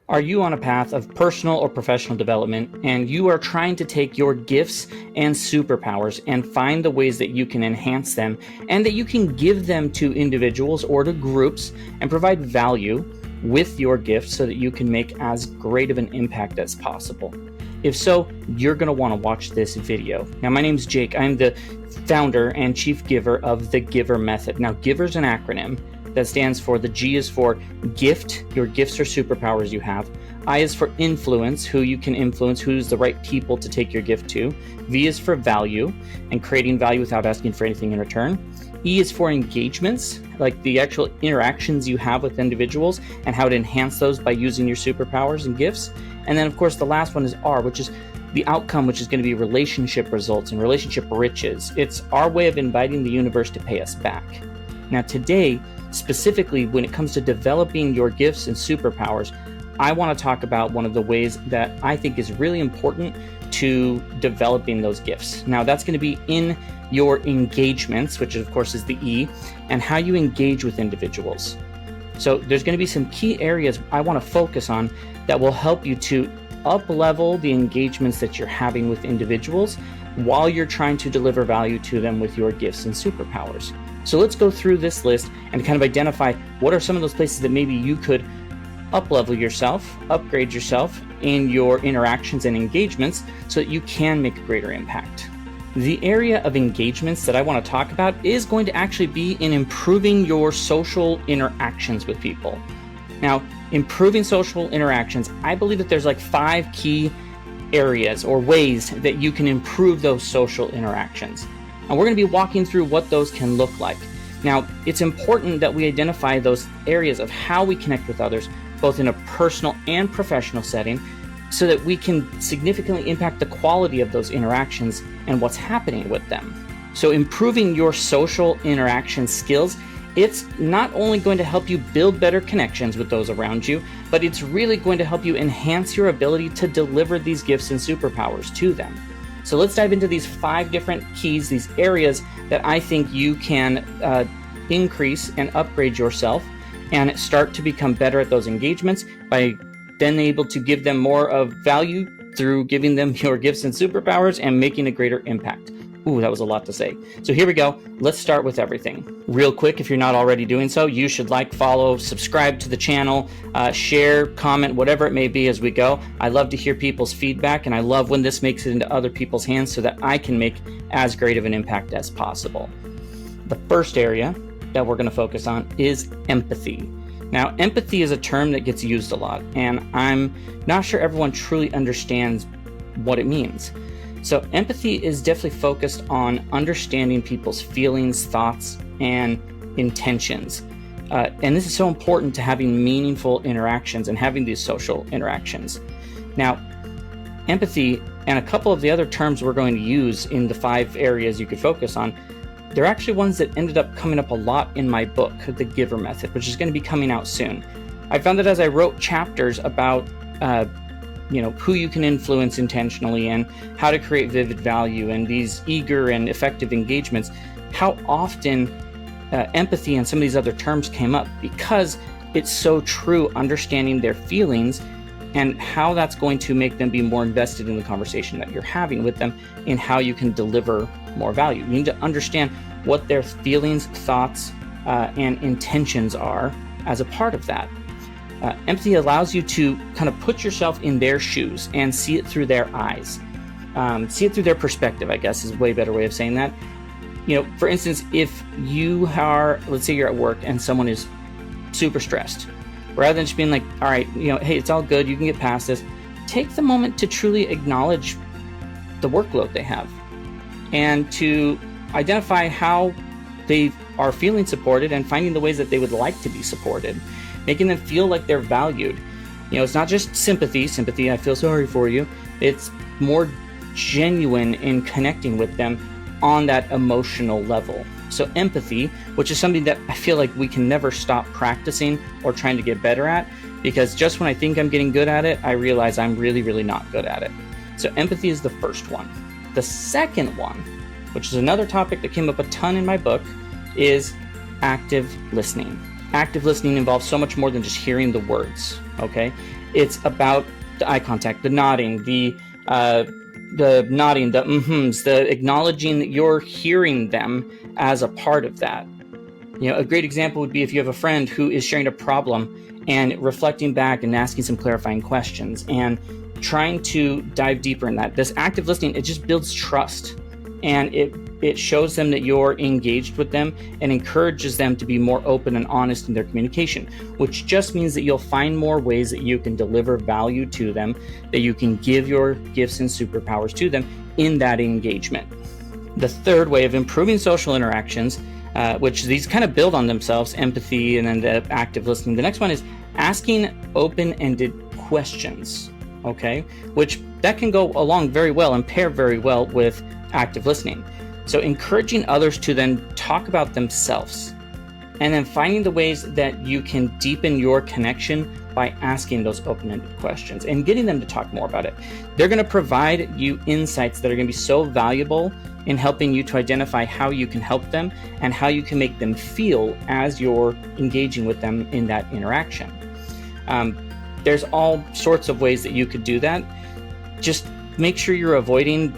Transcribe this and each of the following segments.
Are you on a path of personal or professional development and you are trying to take your gifts and superpowers and find the ways that you can enhance them and that you can give them to individuals or to groups and provide value with your gifts so that you can make as great of an impact as possible? If so, you're going to want to watch this video. Now, my name's Jake. I'm the founder and chief giver of the GIVER method. Now, GIVER is an acronym that stands for, the G is for gift, your gifts or superpowers you have. I is for influence, who you can influence, who's the right people to take your gift to. V is for value, and creating value without asking for anything in return. E is for engagements, like the actual interactions you have with individuals and how to enhance those by using your superpowers and gifts. And then, of course, the last one is R, which is the outcome, which is going to be relationship results and relationship riches. It's our way of inviting the universe to pay us back. Now, today, specifically when it comes to developing your gifts and superpowers, I want to talk about one of the ways that I think is really important to developing those gifts. Now, that's going to be in your engagements, which of course is the E, and how you engage with individuals. So there's going to be some key areas I want to focus on that will help you to up-level the engagements that you're having with individuals while you're trying to deliver value to them with your gifts and superpowers. So let's go through this list and kind of identify what are some of those places that maybe you could up-level yourself, upgrade yourself in your interactions and engagements so that you can make a greater impact. The area of engagements that I want to talk about is going to actually be in improving your social interactions with people. Now, improving social interactions, I believe that there's like 5 key areas or ways that you can improve those social interactions. And we're going to be walking through what those can look like. Now, it's important that we identify those areas of how we connect with others, both in a personal and professional setting, so that we can significantly impact the quality of those interactions and what's happening with them. So improving your social interaction skills, it's not only going to help you build better connections with those around you, but it's really going to help you enhance your ability to deliver these gifts and superpowers to them. So let's dive into these 5 different keys, these areas that I think you can increase and upgrade yourself and start to become better at those engagements by then able to give them more of value through giving them your gifts and superpowers and making a greater impact. Ooh, that was a lot to say. So here we go. Let's start with everything. Real quick, if you're not already doing so, you should like, follow, subscribe to the channel, share, comment, whatever it may be as we go. I love to hear people's feedback, and I love when this makes it into other people's hands so that I can make as great of an impact as possible. The first area that we're going to focus on is empathy. Now, empathy is a term that gets used a lot, and I'm not sure everyone truly understands what it means. So empathy is definitely focused on understanding people's feelings, thoughts, and intentions. And this is so important to having meaningful interactions and having these social interactions. Now, empathy and a couple of the other terms we're going to use in the 5 areas you could focus on, they're actually ones that ended up coming up a lot in my book, The GIVER Method, which is going to be coming out soon. I found that as I wrote chapters about who you can influence intentionally and how to create vivid value and these eager and effective engagements, how often empathy and some of these other terms came up, because it's so true, understanding their feelings and how that's going to make them be more invested in the conversation that you're having with them and how you can deliver more value. You need to understand what their feelings, thoughts, and intentions are as a part of that. Empathy allows you to kind of put yourself in their shoes and see it through their eyes. See it through their perspective, I guess is a way better way of saying that. For instance, if you are, let's say you're at work and someone is super stressed, rather than just being like, all right, hey, it's all good, you can get past this, take the moment to truly acknowledge the workload they have and to identify how they are feeling supported and finding the ways that they would like to be supported, making them feel like they're valued. It's not just sympathy, I feel sorry for you. It's more genuine in connecting with them on that emotional level. So empathy, which is something that I feel like we can never stop practicing or trying to get better at, because just when I think I'm getting good at it, I realize I'm really, really not good at it. So empathy is the first one. The second one, which is another topic that came up a ton in my book, is active listening. Active listening involves so much more than just hearing the words, okay? It's about the eye contact, the nodding, the nodding, the mm-hms, the acknowledging that you're hearing them as a part of that. A great example would be if you have a friend who is sharing a problem and reflecting back and asking some clarifying questions and trying to dive deeper in that. This active listening, it just builds trust, and it shows them that you're engaged with them and encourages them to be more open and honest in their communication, which just means that you'll find more ways that you can deliver value to them, that you can give your gifts and superpowers to them in that engagement. The third way of improving social interactions, which these kind of build on themselves, empathy and then the active listening. The next one is asking open-ended questions, okay? Which that can go along very well and pair very well with active listening. So encouraging others to then talk about themselves, and then finding the ways that you can deepen your connection by asking those open-ended questions and getting them to talk more about it. They're going to provide you insights that are going to be so valuable in helping you to identify how you can help them and how you can make them feel as you're engaging with them in that interaction. There's all sorts of ways that you could do that. Just make sure you're avoiding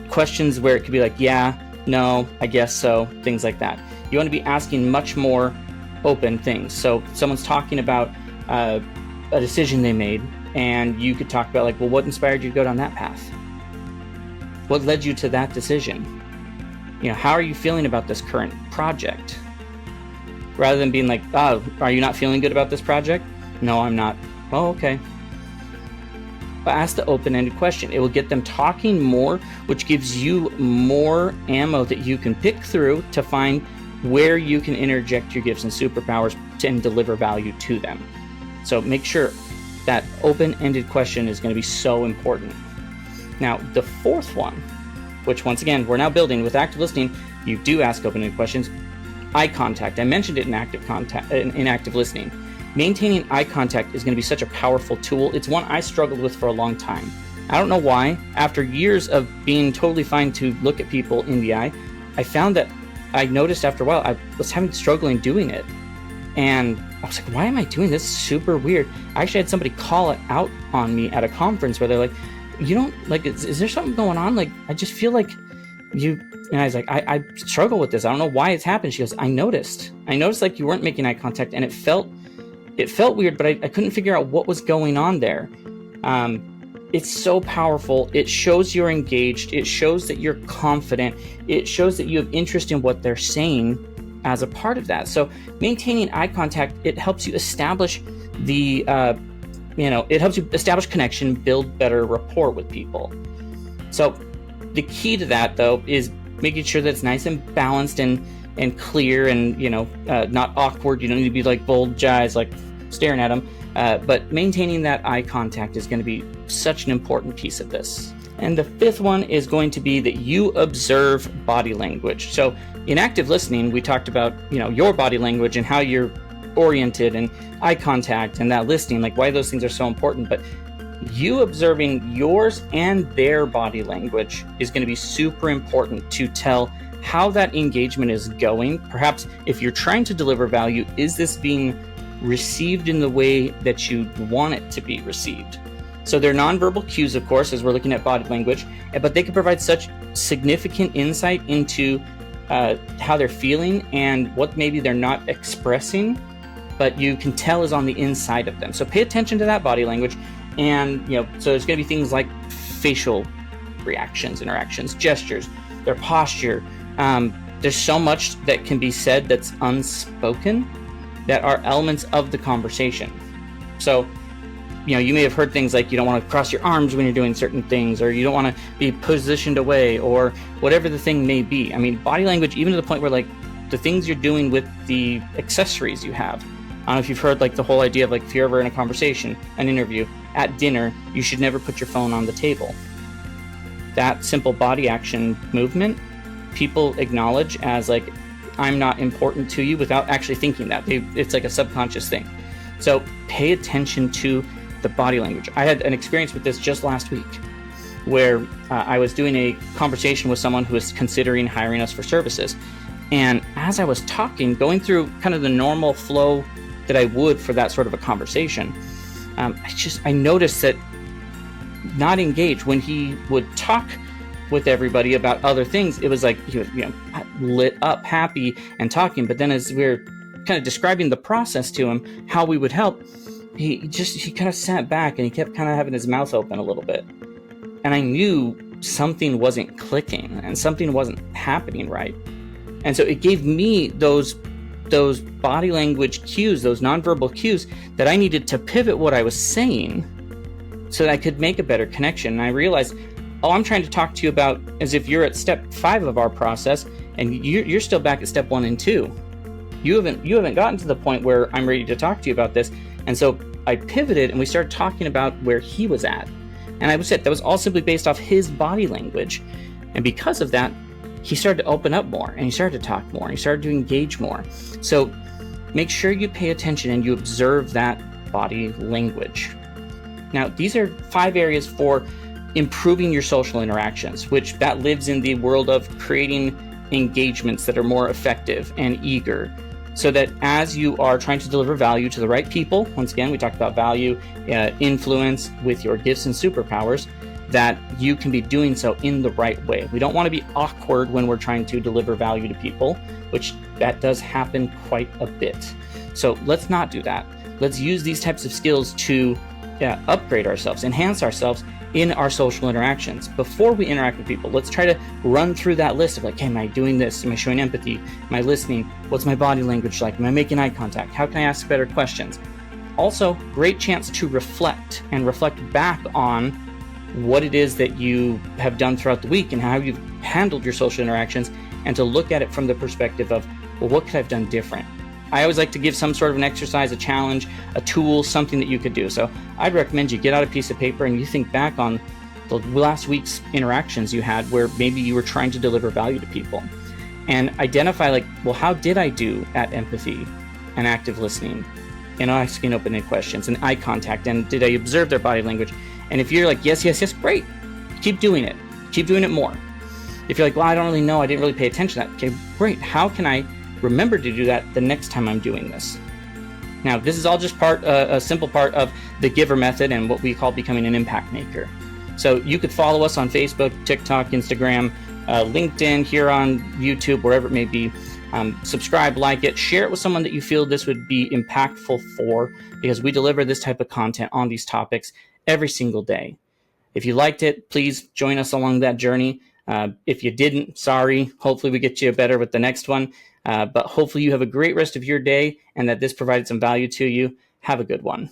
questions where it could be like, yeah, no, I guess so, things like that. You want to be asking much more open things. So someone's talking about a decision they made, and you could talk about like, well, what inspired you to go down that path? What led you to that decision? How are you feeling about this current project? Rather than being like, oh, are you not feeling good about this project? No, I'm not. Oh, okay. But ask the open-ended question. It will get them talking more, which gives you more ammo that you can pick through to find where you can interject your gifts and superpowers and deliver value to them. So make sure that open-ended question is going to be so important. Now, the fourth one, which once again, we're now building with active listening, you do ask open-ended questions. Eye contact. I mentioned it in active listening. Maintaining eye contact is going to be such a powerful tool. It's one I struggled with for a long time. I don't know why. After years of being totally fine to look at people in the eye, I found that I noticed after a while I was struggling doing it. And I was like, why am I doing this? Super weird. I actually had somebody call it out on me at a conference where they're like, you don't, like, is there something going on? Like, I just feel like you, and I was like, I struggle with this. I don't know why it's happened. She goes, I noticed like you weren't making eye contact, and it felt weird, but I couldn't figure out what was going on there. It's so powerful. It shows you're engaged. It shows that you're confident. It shows that you have interest in what they're saying as a part of that. So maintaining eye contact, it helps you establish it helps you establish connection, build better rapport with people. So the key to that, though, is making sure that it's nice and balanced and clear and, not awkward. You don't need to be like bulge eyes, like staring at them. But maintaining that eye contact is going to be such an important piece of this. And the fifth one is going to be that you observe body language. So in active listening, we talked about, your body language and how you're oriented and eye contact and that listening, like why those things are so important. But you observing yours and their body language is going to be super important to tell how that engagement is going. Perhaps if you're trying to deliver value, is this being received in the way that you want it to be received? So they're nonverbal cues, of course, as we're looking at body language, but they can provide such significant insight into how they're feeling and what maybe they're not expressing, but you can tell is on the inside of them. So pay attention to that body language. And, so there's going to be things like facial reactions, interactions, gestures, their posture. There's so much that can be said that's unspoken that are elements of the conversation. So, you may have heard things like you don't want to cross your arms when you're doing certain things, or you don't want to be positioned away, or whatever the thing may be. I mean, body language, even to the point where like the things you're doing with the accessories you have. I don't know if you've heard like the whole idea of like if you're ever in a conversation, an interview, at dinner, you should never put your phone on the table. That simple body action movement, people acknowledge as like, I'm not important to you without actually thinking that. It's like a subconscious thing. So pay attention to the body language. I had an experience with this just last week where I was doing a conversation with someone who was considering hiring us for services. And as I was talking, going through kind of the normal flow that I would for that sort of a conversation, I noticed that not engaged when he would talk with everybody about other things. It was like he was, lit up, happy, and talking. But then as we were kind of describing the process to him, how we would help, he kind of sat back and he kept kind of having his mouth open a little bit. And I knew something wasn't clicking and something wasn't happening right. And so it gave me those body language cues, those nonverbal cues that I needed to pivot what I was saying so that I could make a better connection. And I realized, I'm trying to talk to you about as if you're at step 5 of our process and you're still back at step 1 and 2. You haven't gotten to the point where I'm ready to talk to you about this. And so I pivoted and we started talking about where he was at. And I was that was all simply based off his body language. And because of that, he started to open up more and he started to talk more and he started to engage more. So make sure you pay attention and you observe that body language. Now, these are 5 areas for improving your social interactions, which that lives in the world of creating engagements that are more effective and eager, so that as you are trying to deliver value to the right people, once again, we talked about value, influence with your gifts and superpowers, that you can be doing so in the right way. We don't want to be awkward when we're trying to deliver value to people, which that does happen quite a bit. So let's not do that. Let's use these types of skills to upgrade ourselves, enhance ourselves in our social interactions. Before we interact with people, let's try to run through that list of like, hey, am I doing this? Am I showing empathy? Am I listening? What's my body language like? Am I making eye contact? How can I ask better questions? Also, great chance to reflect and reflect back on what it is that you have done throughout the week and how you've handled your social interactions, and to look at it from the perspective of, well, what could I have done different? I always like to give some sort of an exercise, a challenge, a tool, something that you could do. So I'd recommend you get out a piece of paper and you think back on the last week's interactions you had where maybe you were trying to deliver value to people, and identify like, well, how did I do at empathy and active listening and asking open-ended questions and eye contact, and did I observe their body language? And if you're like, yes, great, keep doing it. Keep doing it more. If you're like, well, I don't really know, I didn't really pay attention to that. Okay, great. How can I remember to do that the next time I'm doing this? Now, this is all just a simple part of the GIVER method and what we call becoming an impact maker. So you could follow us on Facebook, TikTok, Instagram, LinkedIn, here on YouTube, wherever it may be. Subscribe, like it, share it with someone that you feel this would be impactful for, because we deliver this type of content on these topics every single day. If you liked it, please join us along that journey. If you didn't, sorry. Hopefully we get you better with the next one. But hopefully you have a great rest of your day and that this provided some value to you. Have a good one.